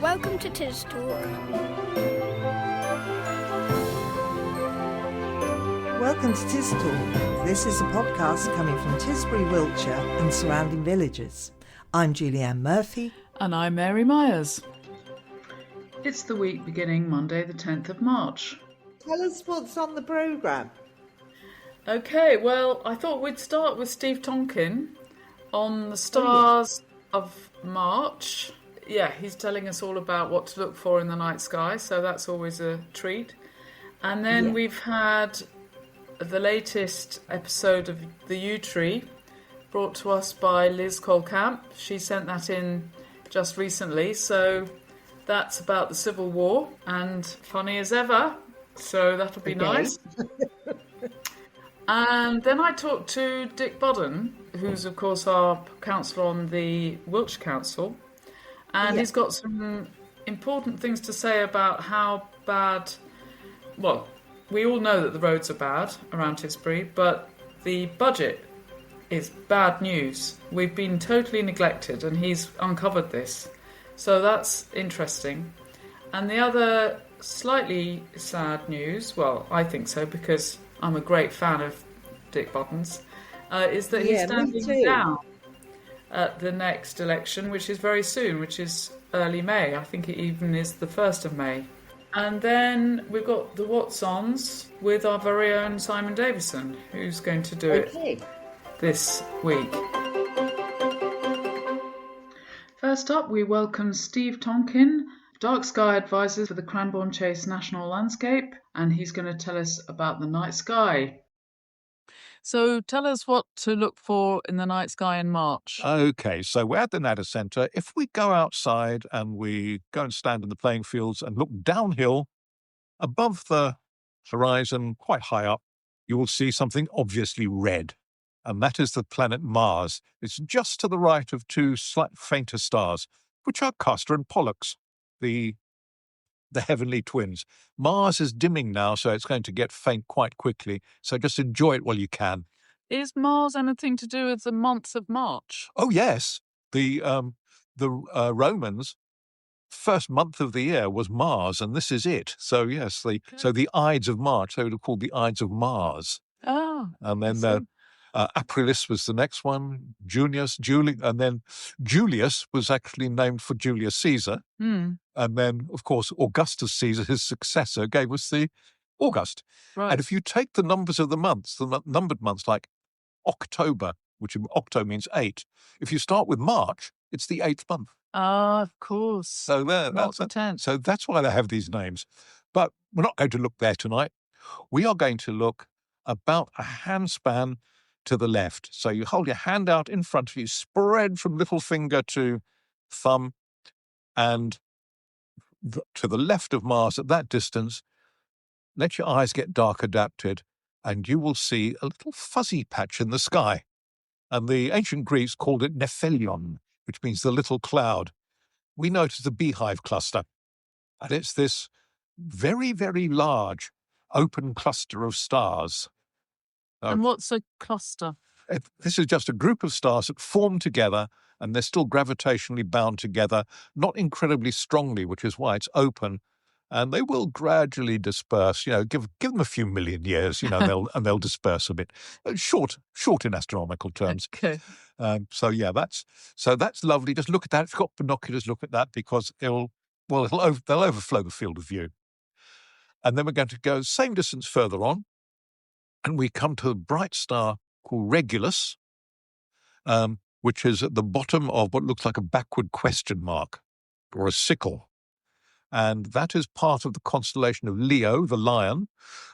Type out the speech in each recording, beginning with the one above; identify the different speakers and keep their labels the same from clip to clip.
Speaker 1: Welcome to TisTalk.
Speaker 2: Welcome to TisTalk. This is a podcast coming from Tisbury, Wiltshire and surrounding villages. I'm Julianne Murphy.
Speaker 3: And I'm Mary Myers.
Speaker 4: It's the week beginning Monday the 10th of March.
Speaker 2: Tell us what's on the programme.
Speaker 3: Okay, well, I thought we'd start with Steve Tonkin on the stars of March. Yeah, he's telling us all about what to look for in the night sky, so that's always a treat. And then we've had the latest episode of the Yew Tree, brought to us by Liz Coyle-Camp. She sent that in just recently, so that's about the Civil War, and funny as ever, so that'll be nice. And then I talked to Dick Budden, who's of course our councillor on the Wiltshire Council, and he's got some important things to say about how bad, well, we all know that the roads are bad around Tisbury, but the budget is bad news. We've been totally neglected, and he's uncovered this. So that's interesting. And the other slightly sad news, well, I think so, because I'm a great fan of Dick Budden's, is that he's standing down at the next election, which is very soon, which is early May. I think it even is the 1st of May. And then we've got the What's-Ons with our very own Simon Davison, who's going to do it this week.
Speaker 4: First up, we welcome Steve Tonkin, Dark Sky Advisor for the Cranbourne Chase National Landscape, and he's going to tell us about the night sky.
Speaker 3: So tell us what to look for in the night sky in March.
Speaker 5: Okay, so we're at the Nadder Centre. If we go outside and we go and stand in the playing fields and look downhill above the horizon, quite high up, you will see something obviously red, and that is the planet Mars. It's just to the right of two slightly fainter stars, which are Castor and Pollux, the heavenly twins. Mars is dimming now, so it's going to get faint quite quickly, so just enjoy it while you can.
Speaker 3: Is Mars anything to do with the month of March?
Speaker 5: Oh, yes. The Romans' first month of the year was Mars, and this is it. So, yes, so the Ides of March, they would have called the Ides of Mars.
Speaker 3: Oh.
Speaker 5: And then Aprilis was the next one, and then Julius was actually named for Julius Caesar. And then, of course, Augustus Caesar, his successor, gave us the August.
Speaker 3: Right.
Speaker 5: And if you take the numbers of the months, the numbered months like October, which in octo means 8, if you start with March, it's the 8th month.
Speaker 3: Ah, of course.
Speaker 5: So
Speaker 3: that's the 10th.
Speaker 5: So that's why they have these names. But we're not going to look there tonight. We are going to look about a handspan to the left. So you hold your hand out in front of you, spread from little finger to thumb, and to the left of Mars at that distance, let your eyes get dark adapted, and you will see a little fuzzy patch in the sky. And the ancient Greeks called it Nephelion, which means the little cloud. We know it as the beehive cluster. And it's this very, very large open cluster of stars.
Speaker 3: And what's a cluster?
Speaker 5: This is just a group of stars that form together, and they're still gravitationally bound together, not incredibly strongly, which is why it's open. And they will gradually disperse. Give them a few million years, they'll disperse a bit. Short in astronomical terms.
Speaker 3: Okay.
Speaker 5: So that's lovely. Just look at that. If you've got binoculars, look at that, because they'll overflow the field of view. And then we're going to go same distance further on, and we come to a bright star called Regulus, which is at the bottom of what looks like a backward question mark or a sickle. And that is part of the constellation of Leo, the lion.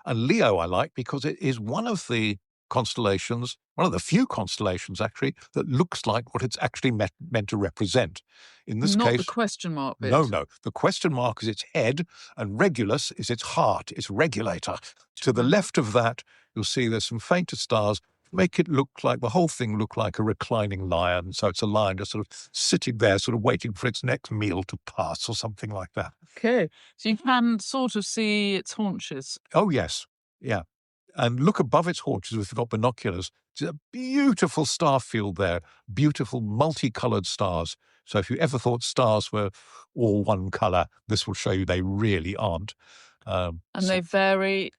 Speaker 5: And Leo I like because it is one of the constellations, one of the few constellations actually, that looks like what it's actually meant to represent. In this
Speaker 3: Not
Speaker 5: case,
Speaker 3: the question mark bit.
Speaker 5: No. The question mark is its head, and Regulus is its heart, its regulator. To the left of that, you'll see there's some fainter stars, make it look like, the whole thing look like a reclining lion. So it's a lion just sort of sitting there, sort of waiting for its next meal to pass or something like that.
Speaker 3: Okay. So you can sort of see its haunches.
Speaker 5: Oh, yes. Yeah. And look above its haunches if you've got binoculars. It's a beautiful star field there, beautiful multicoloured stars. So if you ever thought stars were all one colour, this will show you they really aren't.
Speaker 3: And they vary,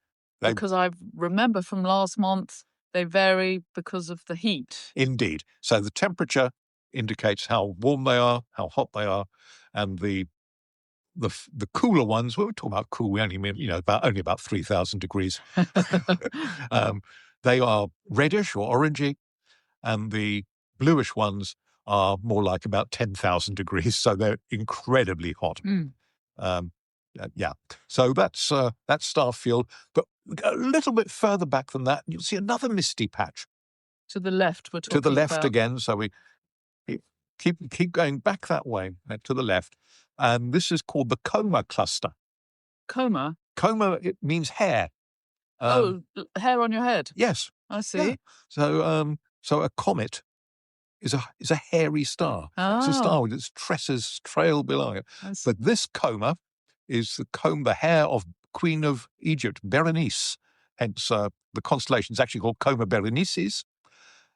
Speaker 3: because I remember from last month, they vary because of the heat.
Speaker 5: Indeed. So the temperature indicates how warm they are, how hot they are, and the cooler ones, well, we're talking about cool, we only mean, only about 3,000 degrees. They are reddish or orangey, and the bluish ones are more like about 10,000 degrees, so they're incredibly hot. So that's Starfield, but a little bit further back than that, you'll see another misty patch.
Speaker 3: To the left, we're talking
Speaker 5: to the left
Speaker 3: about.
Speaker 5: Again, so we keep going back that way, to the left, and this is called the Coma cluster.
Speaker 3: Coma?
Speaker 5: Coma, it means hair.
Speaker 3: Hair on your head?
Speaker 5: Yes.
Speaker 3: I see.
Speaker 5: Yeah. So a comet is a hairy star.
Speaker 3: Oh.
Speaker 5: It's a star with its tresses trail below it. But this Coma is the hair of Queen of Egypt, Berenice. Hence, the constellation is actually called Coma Berenices.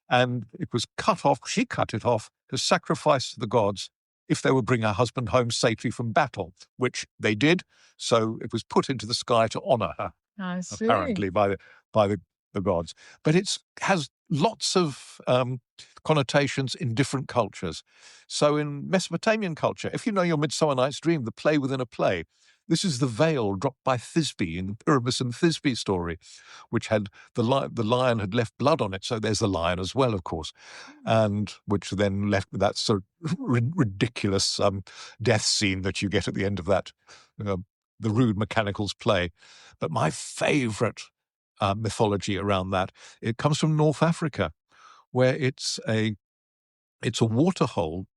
Speaker 5: And it was cut off, she cut it off, to sacrifice to the gods if they would bring her husband home safely from battle, which they did. So it was put into the sky to honour her,
Speaker 3: I see.
Speaker 5: apparently, by the gods. But it has lots of connotations in different cultures. So in Mesopotamian culture, if you know your Midsummer Night's Dream, the play within a play, this is the veil dropped by Thisbe in the Pyramus and Thisbe story, which had the lion had left blood on it. So there's the lion as well, of course, and which then left that sort of ridiculous death scene that you get at the end of that, the rude mechanicals play. But my favourite mythology around that, it comes from North Africa, where it's a waterhole,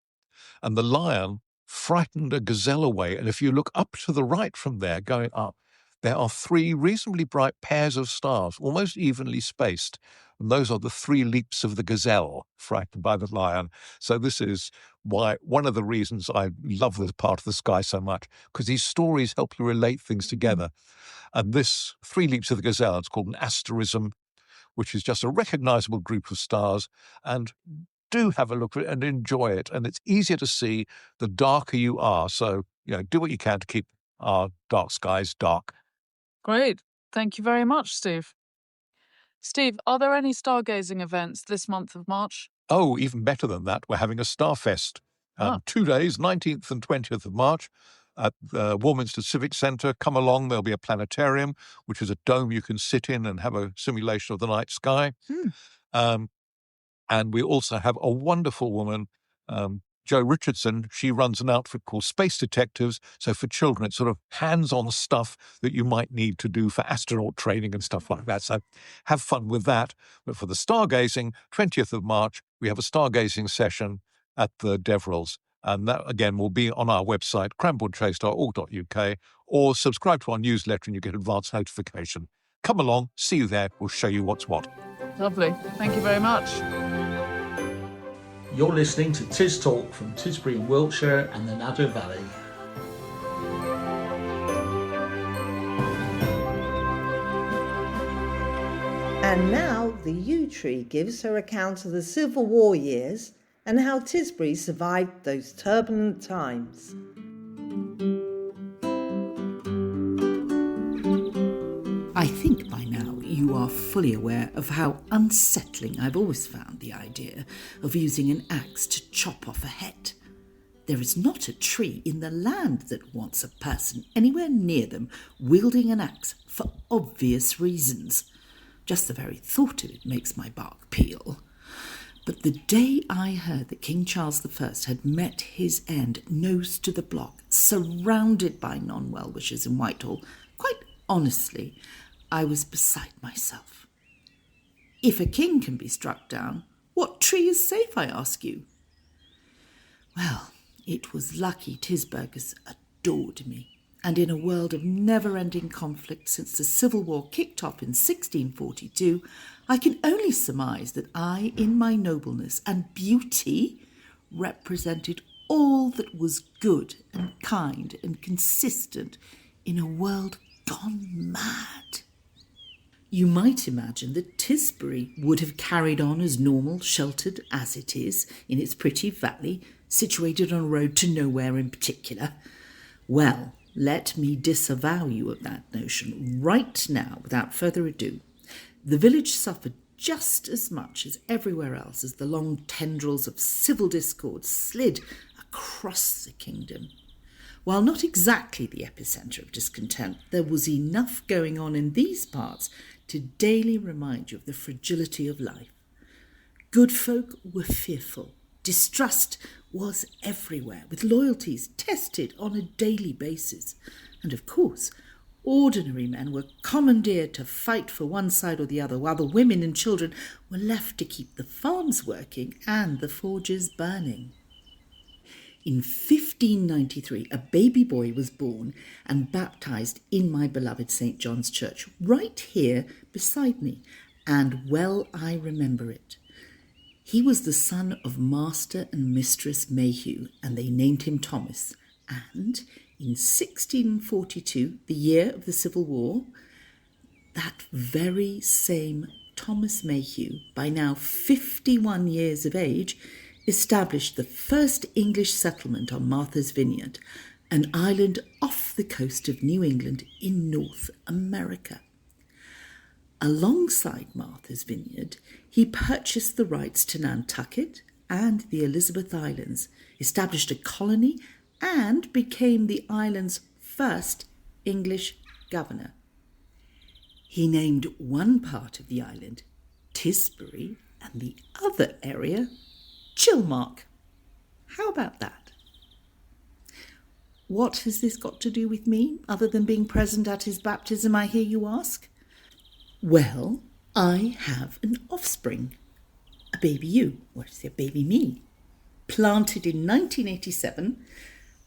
Speaker 5: and the lion frightened a gazelle away. And if you look up to the right from there, going up, there are 3 reasonably bright pairs of stars, almost evenly spaced. And those are the 3 leaps of the gazelle, frightened by the lion. So this is one of the reasons I love this part of the sky so much, because these stories help you relate things together. And this 3 leaps of the gazelle, it's called an asterism, which is just a recognizable group of stars. And do have a look at it and enjoy it. And it's easier to see the darker you are. So, do what you can to keep our dark skies dark.
Speaker 3: Great. Thank you very much, Steve. Steve, are there any stargazing events this month of March?
Speaker 5: Oh, even better than that. We're having a Starfest. 2 days, 19th and 20th of March, at the Warminster Civic Centre. Come along. There'll be a planetarium, which is a dome you can sit in and have a simulation of the night sky. And we also have a wonderful woman, Jo Richardson. She runs an outfit called Space Detectives. So for children, it's sort of hands-on stuff that you might need to do for astronaut training and stuff like that. So have fun with that. But for the stargazing, 20th of March, we have a stargazing session at the Deverells. And that, again, will be on our website, cranbournechase.org.uk, or subscribe to our newsletter and you get advance notification. Come along, see you there. We'll show you what's what.
Speaker 3: Lovely. Thank you very much.
Speaker 1: You're listening to TisTalk from Tisbury in Wiltshire and the Nadder Valley.
Speaker 2: And now the Yew Tree gives her account of the Civil War years and how Tisbury survived those turbulent times.
Speaker 6: I think by now you are fully aware of how unsettling I've always found the idea of using an axe to chop off a head. There is not a tree in the land that wants a person anywhere near them wielding an axe for obvious reasons. Just the very thought of it makes my bark peel. But the day I heard that King Charles I had met his end nose to the block, surrounded by non-well-wishers in Whitehall, quite honestly, I was beside myself. If a king can be struck down, what tree is safe, I ask you? Well, it was lucky Tisburgers adored me, and in a world of never-ending conflict since the Civil War kicked off in 1642, I can only surmise that I, in my nobleness and beauty, represented all that was good and kind and consistent in a world gone mad. You might imagine that Tisbury would have carried on as normal, sheltered as it is, in its pretty valley, situated on a road to nowhere in particular. Well, let me disavow you of that notion right now, without further ado. The village suffered just as much as everywhere else as the long tendrils of civil discord slid across the kingdom. While not exactly the epicentre of discontent, there was enough going on in these parts to daily remind you of the fragility of life. Good folk were fearful. Distrust was everywhere, with loyalties tested on a daily basis. And of course, ordinary men were commandeered to fight for one side or the other, while the women and children were left to keep the farms working and the forges burning. In 1593, a baby boy was born and baptised in my beloved St. John's Church, right here beside me, and well I remember it. He was the son of Master and Mistress Mayhew, and they named him Thomas. And in 1642, the year of the Civil War, that very same Thomas Mayhew, by now 51 years of age, established the first English settlement on Martha's Vineyard, an island off the coast of New England in North America. Alongside Martha's Vineyard, he purchased the rights to Nantucket and the Elizabeth Islands, established a colony, and became the island's first English governor. He named one part of the island Tisbury and the other area Chillmark. How about that? What has this got to do with me, other than being present at his baptism, I hear you ask? Well, I have an offspring, a baby you, or is it a baby me? Planted in 1987,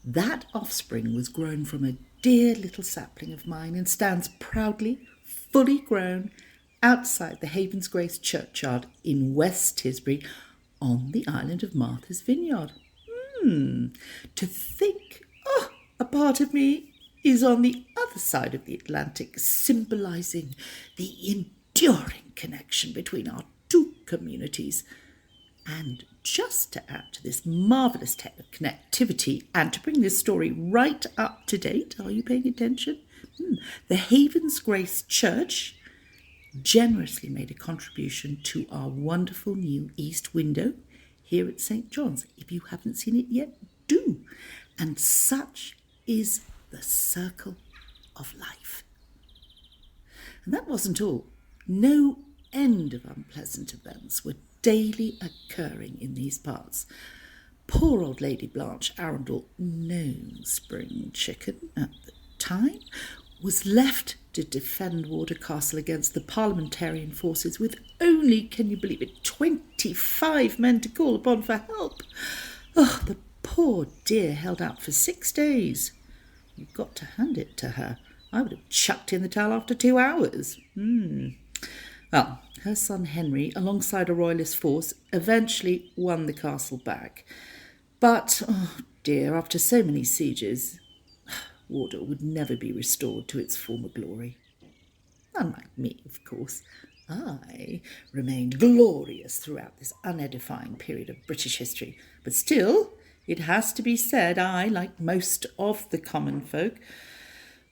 Speaker 6: that offspring was grown from a dear little sapling of mine and stands proudly, fully grown, outside the Havens Grace churchyard in West Tisbury, on the island of Martha's Vineyard. To think, a part of me is on the other side of the Atlantic, symbolising the enduring connection between our two communities. And just to add to this marvellous tale of connectivity, and to bring this story right up to date, are you paying attention? The Havens Grace Church generously made a contribution to our wonderful new east window here at St. John's. If you haven't seen it yet, do. And such is the circle of life. And that wasn't all. No end of unpleasant events were daily occurring in these parts. Poor old Lady Blanche Arundel, no spring chicken at the time, was left to defend Wardour Castle against the parliamentarian forces with only, can you believe it, 25 men to call upon for help. The poor dear held out for 6 days. You've got to hand it to her. I would have chucked in the towel after 2 hours. Well, her son Henry, alongside a royalist force, eventually won the castle back. But, dear, after so many sieges, Wardour would never be restored to its former glory. Unlike me, of course, I remained glorious throughout this unedifying period of British history. But still, it has to be said, I, like most of the common folk,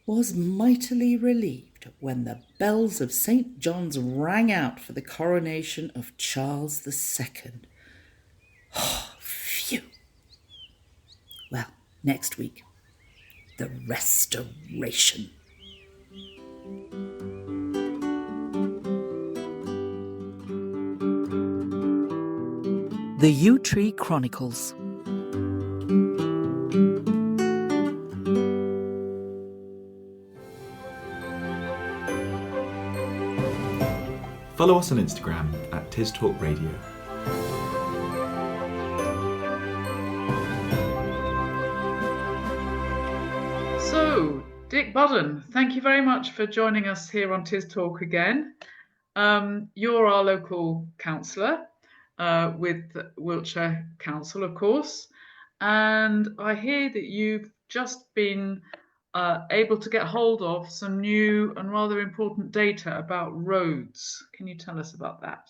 Speaker 6: was mightily relieved when the bells of St. John's rang out for the coronation of Charles II. Phew! Well, next week, the Restoration. The Yew Tree Chronicles.
Speaker 7: Follow us on Instagram at TisTalk Radio.
Speaker 3: So, Dick Budden, thank you very much for joining us here on TisTalk again. You're our local councillor with Wiltshire Council, of course, and I hear that you've just been able to get hold of some new and rather important data about roads. Can you tell us about that?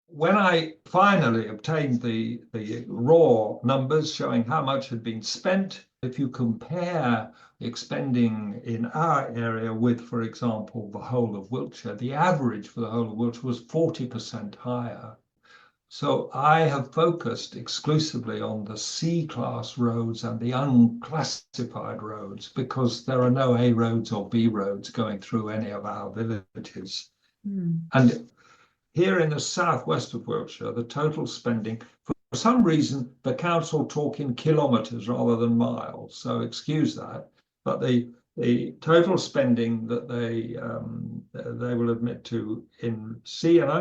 Speaker 8: When I finally obtained the raw numbers showing how much had been spent, if you compare the spending in our area with, for example, the whole of Wiltshire, the average for the whole of Wiltshire was 40% higher. So I have focused exclusively on the C-class roads and the unclassified roads because there are no A roads or B roads going through any of our villages. And here in the southwest of Wiltshire, the total spending, for some reason, the council talk in kilometres rather than miles, so excuse that. But the total spending that they will admit to in C and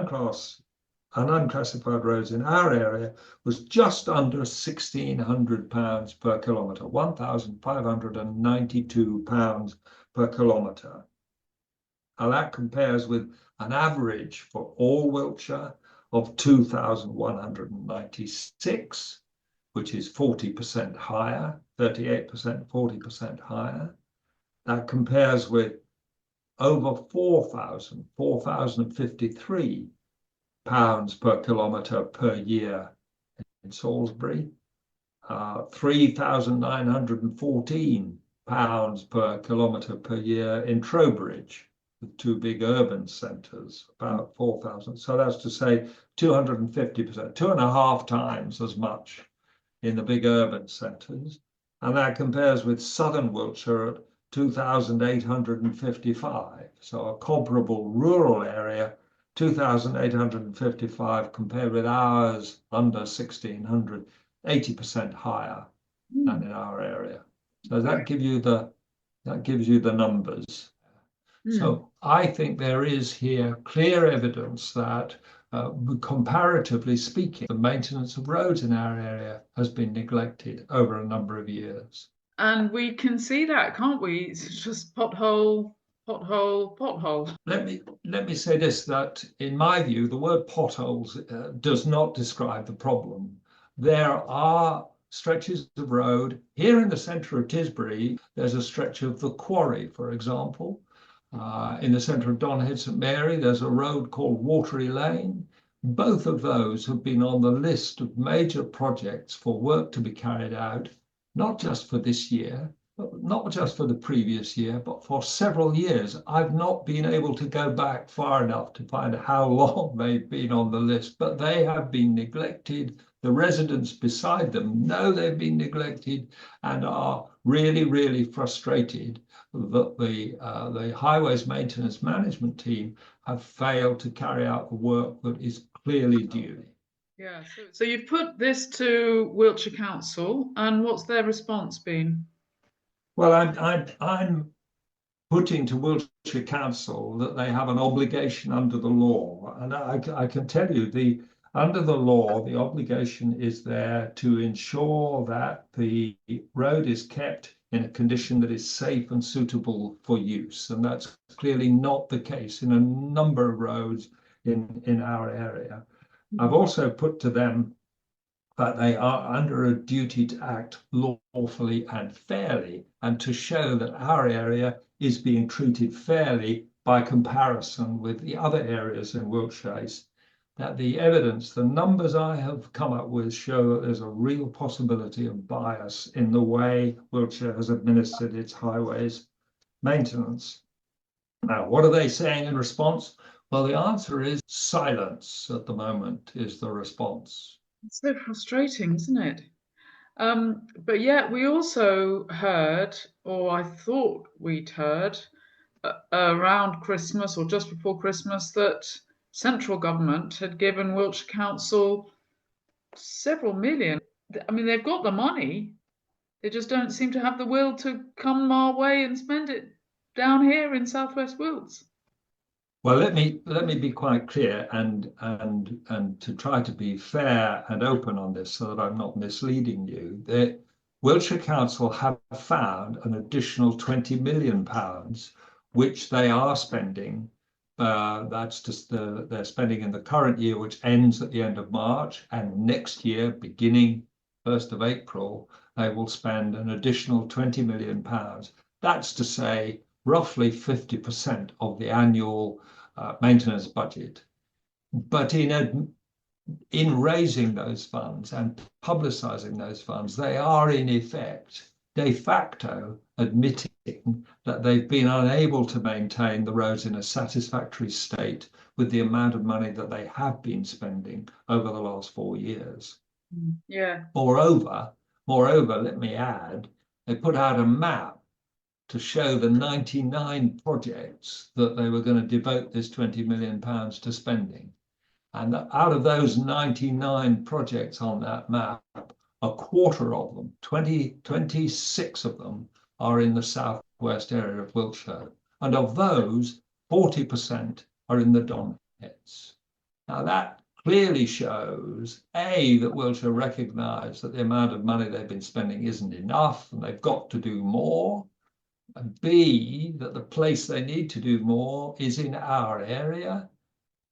Speaker 8: unclassified roads in our area was just under £1,600 per kilometre, £1,592 per kilometre. Now that compares with an average for all Wiltshire of 2,196, which is 40% higher, 38%, 40% higher. That compares with over 4,053 pounds per kilometre per year in Salisbury, 3,914 pounds per kilometre per year in Trowbridge, with two big urban centres, about 4,000. So that's to say 250%, 2.5 times as much in the big urban centres. And that compares with southern Wiltshire at 2,855. So a comparable rural area, 2,855 compared with ours under 1,600, 80% higher than in our area. So that gives you the numbers. So I think there is here clear evidence that, comparatively speaking, the maintenance of roads in our area has been neglected over a number of years.
Speaker 3: And we can see that, can't we? It's just pothole, pothole, pothole.
Speaker 8: Let me say this, that in my view, the word potholes does not describe the problem. There are stretches of road. Here in the centre of Tisbury, there's a stretch of the quarry, for example. In the centre of Donhead St Mary, there's a road called Watery Lane. Both of those have been on the list of major projects for work to be carried out, not just for this year, not just for the previous year, but for several years. I've not been able to go back far enough to find how long they've been on the list, but they have been neglected. The residents beside them know they've been neglected and are really, really frustrated that the Highways Maintenance Management team have failed to carry out the work that is clearly due.
Speaker 3: Yeah, so you've put this to Wiltshire Council, and what's their response been?
Speaker 8: Well, I'm putting to Wiltshire Council that they have an obligation under the law, and I can tell you under the law, the obligation is there to ensure that the road is kept in a condition that is safe and suitable for use. And that's clearly not the case in a number of roads in our area. I've also put to them that they are under a duty to act lawfully and fairly, and to show that our area is being treated fairly by comparison with the other areas in Wiltshire. That the evidence, the numbers I have come up with show that there's a real possibility of bias in the way Wiltshire has administered its highways maintenance. Now, what are they saying in response? Well, the answer is silence at the moment is the response.
Speaker 3: It's so frustrating, isn't it? But yet we also heard, or I thought we'd heard, around Christmas or just before Christmas, that central government had given Wiltshire Council several million. I mean, they've got the money. They just don't seem to have the will to come our way and spend it down here in Southwest Wilts.
Speaker 8: Well, let me be quite clear and to try to be fair and open on this so that I'm not misleading you. The Wiltshire Council have found an additional £20 million, which they are spending. That's just they're spending in the current year, which ends at the end of March, and next year, beginning 1st of April, they will spend an additional £20 million. That's to say, roughly 50% of the annual maintenance budget. But in raising those funds and publicising those funds, they are in effect, de facto, admitting that they've been unable to maintain the roads in a satisfactory state with the amount of money that they have been spending over the last 4 years.
Speaker 3: Yeah.
Speaker 8: Moreover, let me add, they put out a map to show the 99 projects that they were going to devote this £20 million to spending. And out of those 99 projects on that map, a quarter of them, 26 of them, are in the southwest area of Wiltshire. And of those, 40% are in the Don Heads. Now that clearly shows, A, that Wiltshire recognise that the amount of money they've been spending isn't enough and they've got to do more. And B, that the place they need to do more is in our area.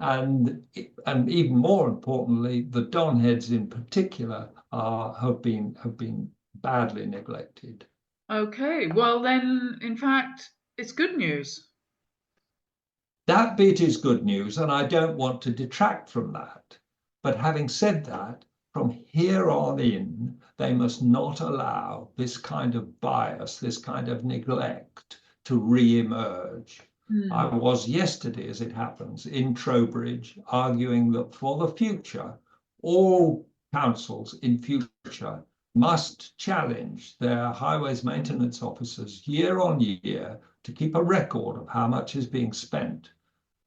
Speaker 8: And even more importantly, the Don Heads in particular have been badly neglected.
Speaker 3: Okay, well then, in fact, it's good news.
Speaker 8: That bit is good news, and I don't want to detract from that. But having said that, from here on in, they must not allow this kind of bias, this kind of neglect to re-emerge. I was yesterday, as it happens, in Trowbridge, arguing that for the future, all councils in future must challenge their highways maintenance officers year on year to keep a record of how much is being spent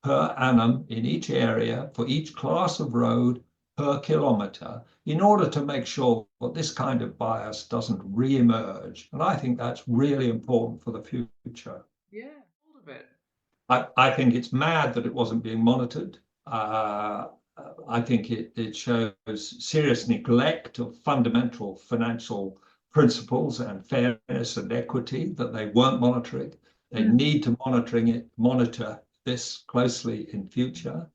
Speaker 8: per annum in each area for each class of road per kilometre, in order to make sure that this kind of bias doesn't re-emerge. And I think that's really important for the future.
Speaker 3: Yeah, all of it.
Speaker 8: I think it's mad that it wasn't being monitored. I think it shows serious neglect of fundamental financial principles and fairness and equity that they weren't monitoring. They need to monitor this closely in future.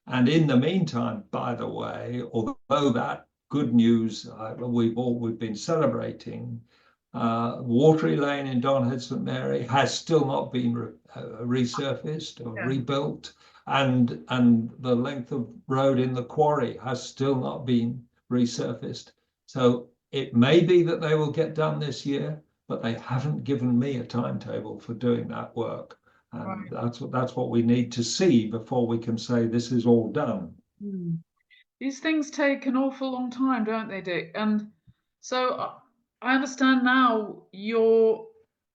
Speaker 8: And in the meantime, by the way, although that good news we've been celebrating, Watery Lane in Don Head St Mary has still not been resurfaced or rebuilt, and the length of road in the quarry has still not been resurfaced. So it may be that they will get done this year, but they haven't given me a timetable for doing that work. And that's what we need to see before we can say this is all done.
Speaker 3: These things take an awful long time, don't they, Dick? And so I understand now you're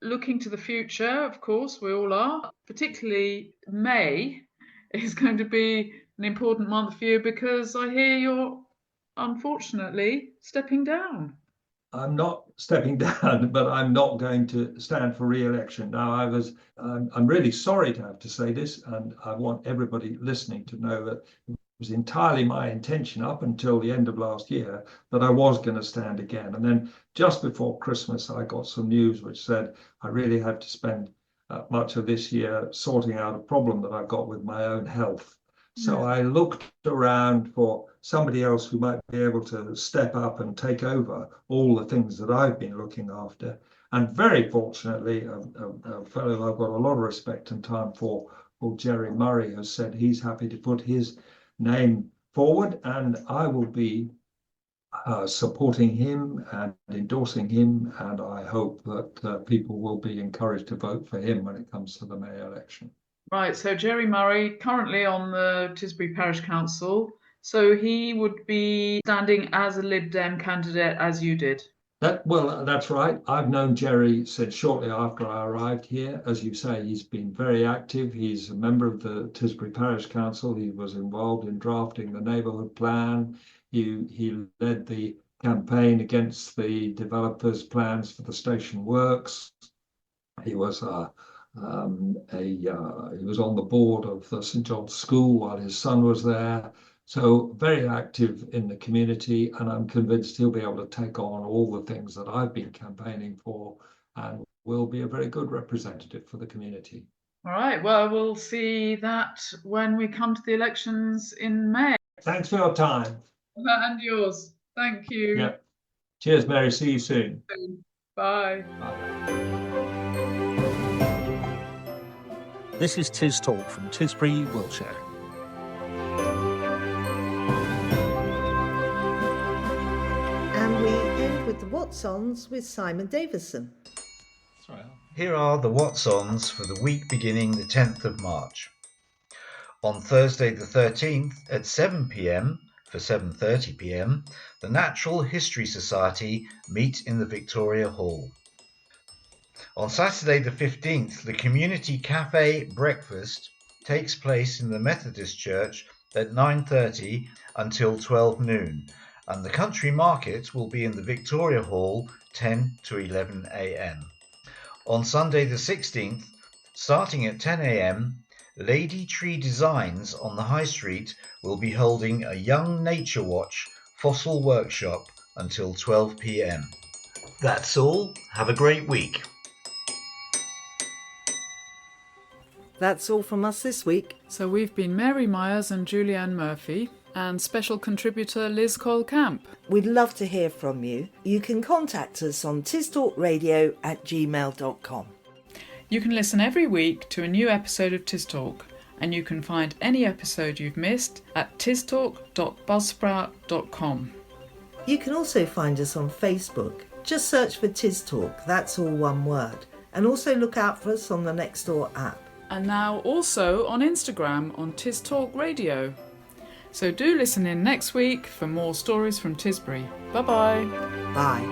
Speaker 3: looking to the future, of course, we all are. Particularly May is going to be an important month for you because I hear you're unfortunately stepping down.
Speaker 8: I'm not stepping down, but I'm not going to stand for re-election. Now, I'm really sorry to have to say this, and I want everybody listening to know that it was entirely my intention up until the end of last year that I was going to stand again. And then just before Christmas, I got some news which said I really had to spend much of this year sorting out a problem that I've got with my own health. So I looked around for somebody else who might be able to step up and take over all the things that I've been looking after. And very fortunately, a fellow I've got a lot of respect and time for, called Jerry Murray, has said he's happy to put his name forward, and I will be supporting him and endorsing him. And I hope that people will be encouraged to vote for him when it comes to the May election. Right,
Speaker 3: so Jerry Murray, currently on the Tisbury Parish Council, so he would be standing as a Lib Dem candidate as you did.
Speaker 8: That's right. I've known Jerry since shortly after I arrived here. As you say, he's been very active. He's a member of the Tisbury Parish Council. He was involved in drafting the neighbourhood plan. He led the campaign against the developers' plans for the station works. He was he was on the board of the St John's School while his son was there. So very active in the community, and I'm convinced he'll be able to take on all the things that I've been campaigning for and will be a very good representative for the community.
Speaker 3: All right, well, we'll see that when we come to the elections in May.
Speaker 8: Thanks for your time.
Speaker 3: And yours. Thank you.
Speaker 8: Yeah. Cheers, Mary. See you soon.
Speaker 3: Bye.
Speaker 8: Bye.
Speaker 1: This is TisTalk from Tisbury, Wiltshire.
Speaker 2: And we end with the What's-Ons with Simon Davison.
Speaker 9: Here are the What's-Ons for the week beginning the 10th of March. On Thursday the 13th at 7 p.m, for 7:30 p.m, the Natural History Society meet in the Victoria Hall. On Saturday the 15th, the Community Cafe Breakfast takes place in the Methodist Church at 9:30 until 12 noon, and the Country Market will be in the Victoria Hall 10 to 11 a.m. On Sunday the 16th, starting at 10 a.m, Lady Tree Designs on the High Street will be holding a Young Nature Watch fossil workshop until 12 p.m. That's all. Have a great week.
Speaker 2: That's all from us this week.
Speaker 3: So we've been Mary Myers and Julianne Murphy and special contributor Liz Coyle-Camp.
Speaker 2: We'd love to hear from you. You can contact us on tistalkradio@gmail.com.
Speaker 3: You can listen every week to a new episode of TisTalk, and you can find any episode you've missed at tistalk.buzzsprout.com.
Speaker 2: You can also find us on Facebook. Just search for TisTalk, that's all one word. And also look out for us on the Nextdoor app.
Speaker 3: And now also on Instagram on TisTalk Radio. So do listen in next week for more stories from Tisbury. Bye-bye.
Speaker 2: Bye.